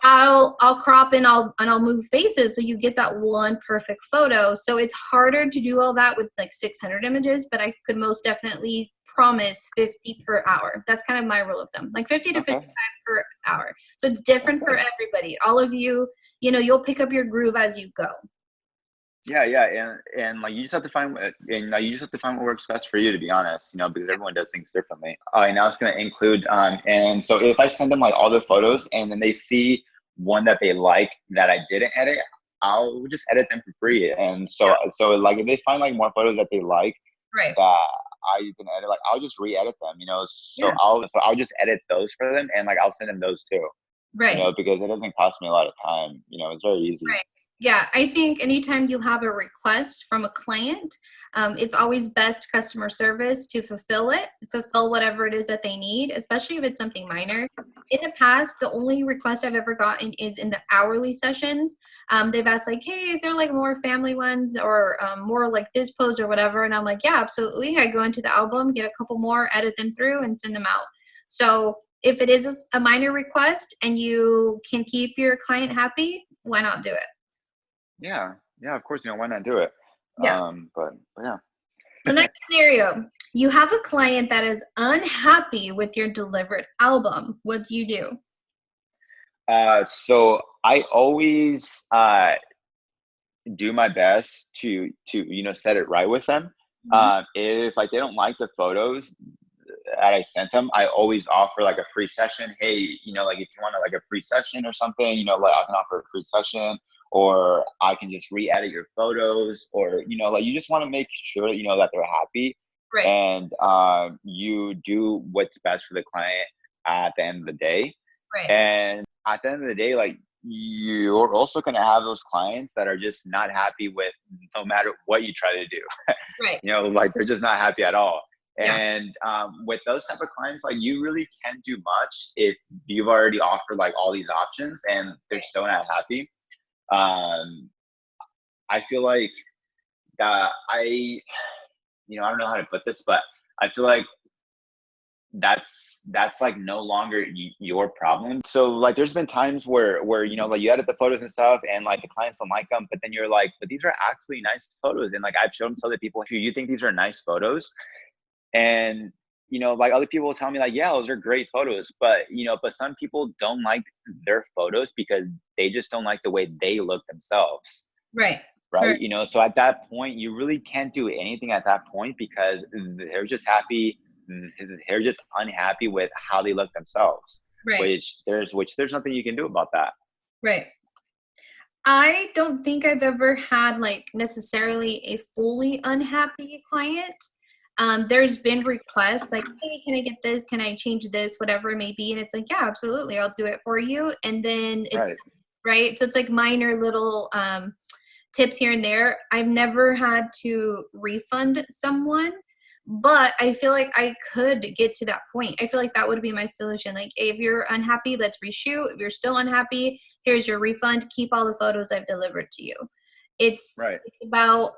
I'll crop and I'll move faces so you get that one perfect photo. So it's harder to do all that with like 600 images, but I could most definitely promise 50 per hour. That's kind of my rule of thumb, like 50 to 55 per hour. So it's different for everybody. All of you, you'll pick up your groove as you go. Yeah, and like you just have to find and like you just have to find what works best for you, to be honest, because everyone does things differently. And now it's going to include and so if I send them like all the photos and then they see one that they like that I didn't edit, I'll just edit them for free. And so like if they find like more photos that they like Right. that I can edit, like I'll just re-edit them, so Yeah. I'll just edit those for them, and like I'll send them those too, Right. because it doesn't cost me a lot of time. It's very easy. Right. Yeah, I think anytime you have a request from a client, it's always best customer service to fulfill whatever it is that they need, especially if it's something minor. In the past, the only request I've ever gotten is in the hourly sessions. They've asked like, hey, is there like more family ones or more like this pose or whatever? And I'm like, yeah, absolutely. I go into the album, get a couple more, edit them through and send them out. So if it is a minor request and you can keep your client happy, why not do it? Yeah, of course, why not do it? Yeah. But yeah. The next scenario, you have a client that is unhappy with your delivered album. What do you do? So I always do my best to set it right with them. Mhm. If like they don't like the photos that I sent them, I always offer like a free session. Hey, like if you want like a free session or something, like I can offer a free session, or I can just re-edit your photos, or like you just want to make sure that they're happy, Right, and you do what's best for the client at the end of the day. right, And at the end of the day, like you're also going to have those clients that are just not happy with no matter what you try to do. right. Like they're just not happy at all. Yeah, And with those type of clients, like you really can't do much if you've already offered like all these options and they're still not happy. Um, I feel like that I don't know how to put this, but I feel like that's like no longer your problem. So like there's been times where like you edit the photos and stuff and like the clients don't like them, but then you're like, but these are actually nice photos, and like I've shown them to other people, you think these are nice photos, and like other people will tell me like, yeah, those are great photos, but some people don't like their photos because they just don't like the way they look themselves, right. right? Right, So at that point you really can't do anything at that point because they're just unhappy with how they look themselves, right, which there's nothing you can do about that. right. I don't think I've ever had like necessarily a fully unhappy client. There's been requests like, hey, can I get this? Can I change this? Whatever it may be. And it's like, yeah, absolutely. I'll do it for you. And then it's Right. right. So it's like minor little tips here and there. I've never had to refund someone, but I feel like I could get to that point. I feel like that would be my solution. Like, if you're unhappy, let's reshoot. If you're still unhappy, here's your refund. Keep all the photos I've delivered to you. It's Right. about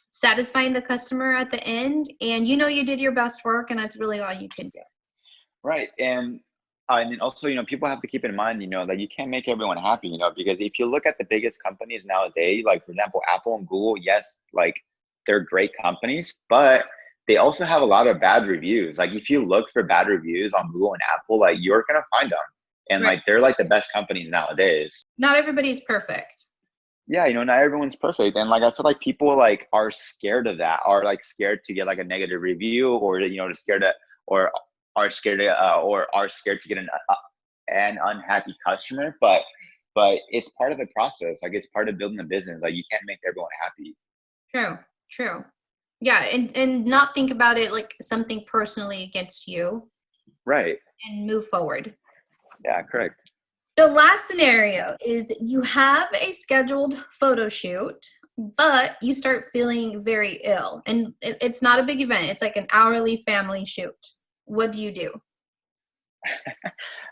satisfying the customer at the end, and you did your best work, and that's really all you can do. Right. And then also, people have to keep in mind, that you can't make everyone happy, because if you look at the biggest companies nowadays, like for example, Apple and Google, yes, like they're great companies, but they also have a lot of bad reviews. Like if you look for bad reviews on Google and Apple, like you're gonna find them. And Right. like they're like the best companies nowadays. Not everybody's perfect. Yeah, not everyone's perfect. And like I feel like people like are scared of that, are like scared to get like a negative review, or to scared to or are scared to get an unhappy customer. But it's part of the process. Like it's part of building a business. Like you can't make everyone happy. True. True. Yeah, and not think about it like something personally against you, Right. and move forward. Yeah, correct. The last scenario is you have a scheduled photo shoot, but you start feeling very ill. And it's not a big event, it's like an hourly family shoot. What do you do?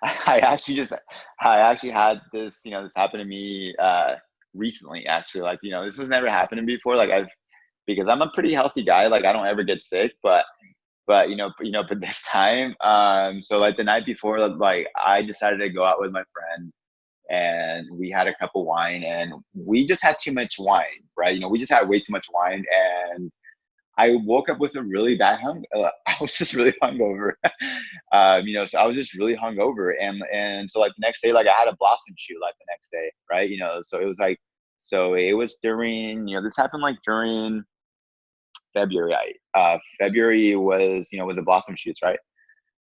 I actually just I actually had this, this happened to me recently actually. Like, this has never happened to me before. Like I've because I'm a pretty healthy guy, like I don't ever get sick, but this time, so like the night before, like I decided to go out with my friend and we had a cup of wine and we just had too much wine, right? We just had way too much wine, and I woke up with a really bad I was just really hungover. So I was just really hungover, and so like the next day, like I had a blossom shoot like the next day, right? So it was like So it was during, this happened like during February. February was, was the Blossom Shoots, right?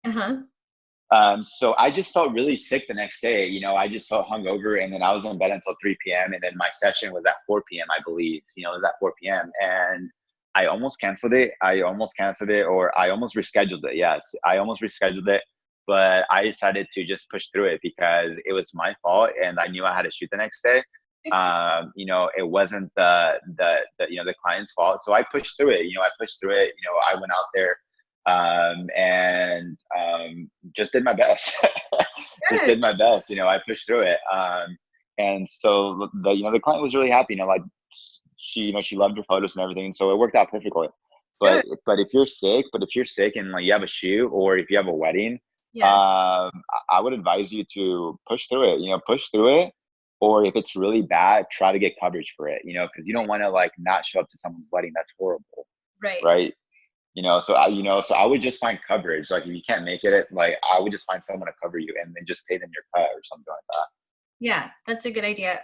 Uh-huh. So I just felt really sick the next day. I just felt hungover, and then I was in bed until 3 p.m. And then my session was at 4 p.m., I believe. It was at 4 p.m. And I almost canceled it. Or I almost rescheduled it. Yes, I almost rescheduled it, but I decided to just push through it because it was my fault, and I knew I had to shoot the next day. It wasn't the client's fault, so I pushed through it. I pushed through it. I went out there and just did my best. Just Good. did my best. I pushed through it. And so the client was really happy. Like she loved her photos and everything, so it worked out perfectly. Good. But if you're sick and like you have a shoot or if you have a wedding, Yeah. I would advise you to push through it. Push through it. Or if it's really bad, try to get coverage for it. Because you don't want to like not show up to someone's wedding. That's horrible, Right. right? So I would just find coverage. Like if you can't make it, like I would just find someone to cover you and then just pay them your cut or something like that. Yeah, that's a good idea.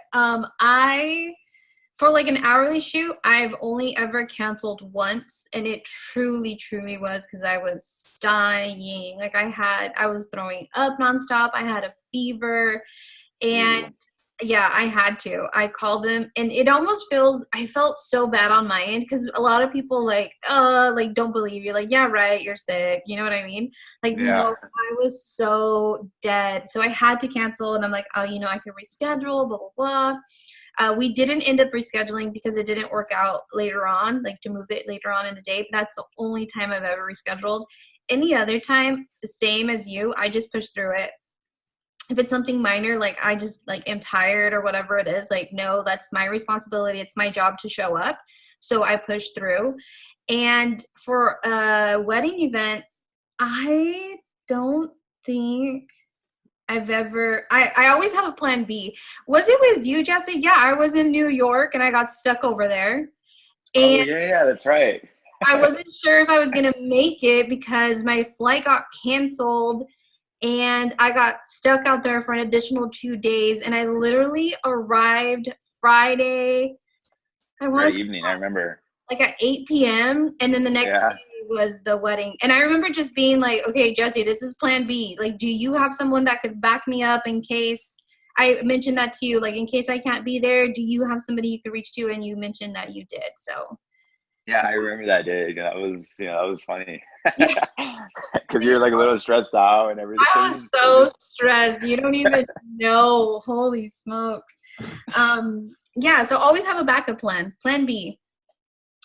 For like an hourly shoot, I've only ever canceled once, and it truly, truly was because I was dying. Like I was throwing up nonstop. I had a fever, and Ooh. yeah, I had to. I called them, and it almost I felt so bad on my end because a lot of people like don't believe you. Like, yeah, right, you're sick. You know what I mean? Like, Yeah. no, I was so dead. So I had to cancel, and I'm like, oh, I can reschedule, blah, blah, blah. We didn't end up rescheduling because it didn't work out later on, like to move it later on in the day. But that's the only time I've ever rescheduled. Any other time, the same as you, I just push through it. If it's something minor, like I just like am tired or whatever it is, like, no, that's my responsibility. It's my job to show up. So I push through. And for a wedding event, I don't think I always have a plan B. Was it with you, Jesse? Yeah, I was in New York and I got stuck over there. Oh And yeah, that's right. I wasn't sure if I was going to make it because my flight got canceled and I got stuck out there for an additional 2 days. And I literally arrived Friday, I want to Friday say evening, I remember. like at 8 p.m. And then the next Yeah. day was the wedding. And I remember just being like, okay, Jesse, this is plan B. Like, do you have someone that could back me up in case I mentioned that to you? Like, in case I can't be there, do you have somebody you could reach to? And you mentioned that you did. So, Yeah, I remember that day. That was funny. yeah, Because you're like a little stressed out and I everything. was so stressed. You don't even know. Holy smokes. Yeah, so always have a backup plan. Plan B.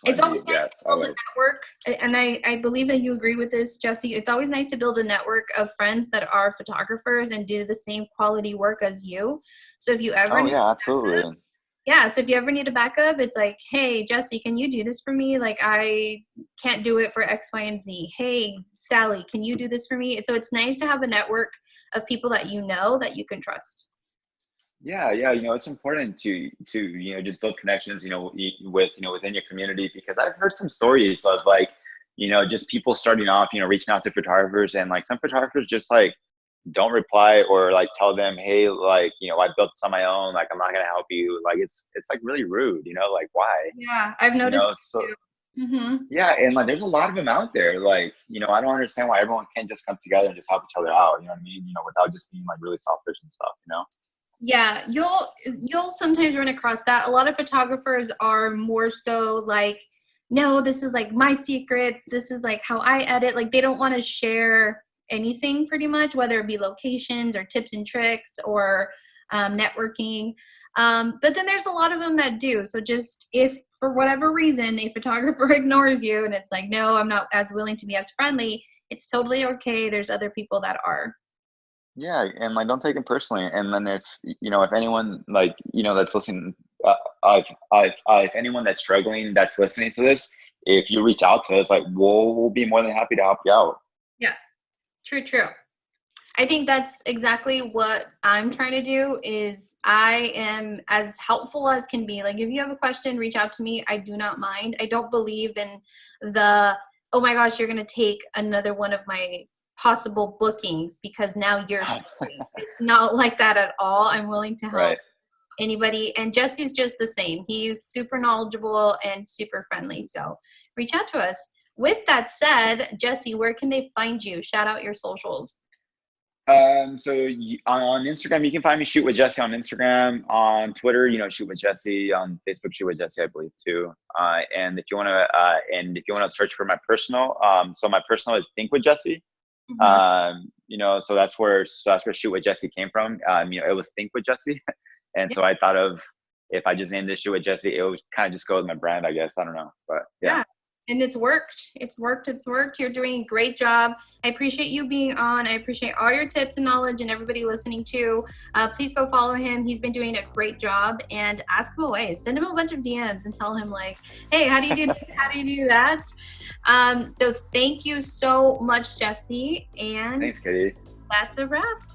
It's Plan always B, nice to yes, build a always. network, and I believe that you agree with this, Jesse. It's always nice to build a network of friends that are photographers and do the same quality work as you. So if you ever Oh need, yeah, absolutely. yeah, so if you ever need a backup, it's like, hey, Jesse, can you do this for me? Like, I can't do it for X, Y, and Z. Hey, Sally, can you do this for me? And so it's nice to have a network of people that you know that you can trust. Yeah, yeah, it's important to just build connections, within your community, because I've heard some stories of like, just people starting off, reaching out to photographers, and like some photographers just like don't reply or like tell them, hey, like, I built this on my own, like I'm not gonna help you. Like it's like really rude, like why? Yeah, I've noticed So too. Mm-hmm. yeah, and like there's a lot of them out there. Like, I don't understand why everyone can't just come together and just help each other out, you know what I mean? Without just being like really selfish and stuff. Yeah, you'll sometimes run across that. A lot of photographers are more so like, no, this is like my secrets. This is like how I edit. Like they don't want to share anything pretty much, whether it be locations or tips and tricks or networking. But then there's a lot of them that do. So just if for whatever reason a photographer ignores you and it's like, no, I'm not as willing to be as friendly, it's totally okay. There's other people that are. Yeah, and like don't take it personally. And then if anyone like that's listening, if anyone that's struggling that's listening to this, if you reach out to us, like we'll be more than happy to help you out. Yeah, true, true. I think that's exactly what I'm trying to do is I am as helpful as can be. Like if you have a question, reach out to me. I do not mind. I don't believe in the, oh my gosh, you're going to take another one of my possible bookings because now you're struggling. It's not like that at all. I'm willing to help Right. anybody. And Jesse's just the same. He's super knowledgeable and super friendly. So reach out to us. With that said, Jesse, where can they find you? Shout out your socials. On Instagram, you can find me Shoot with Jesse on Instagram. On Twitter, Shoot with Jesse. On Facebook, Shoot with Jesse, I believe too. And if you want to search for my personal, so my personal is Think with Jesse. So that's where Shoot with Jesse came from. It was Think with Jesse, and so I thought of, if I just named it Shoot with Jesse, it would kind of just go with my brand, I guess. I don't know, but yeah. And it's worked. It's worked. You're doing a great job. I appreciate you being on. I appreciate all your tips and knowledge, and everybody listening too. Please go follow him. He's been doing a great job, and ask him away. Send him a bunch of DMs and tell him like, hey, how do you do this? How do you do that? So thank you so much, Jesse. And thanks, Katie. That's a wrap.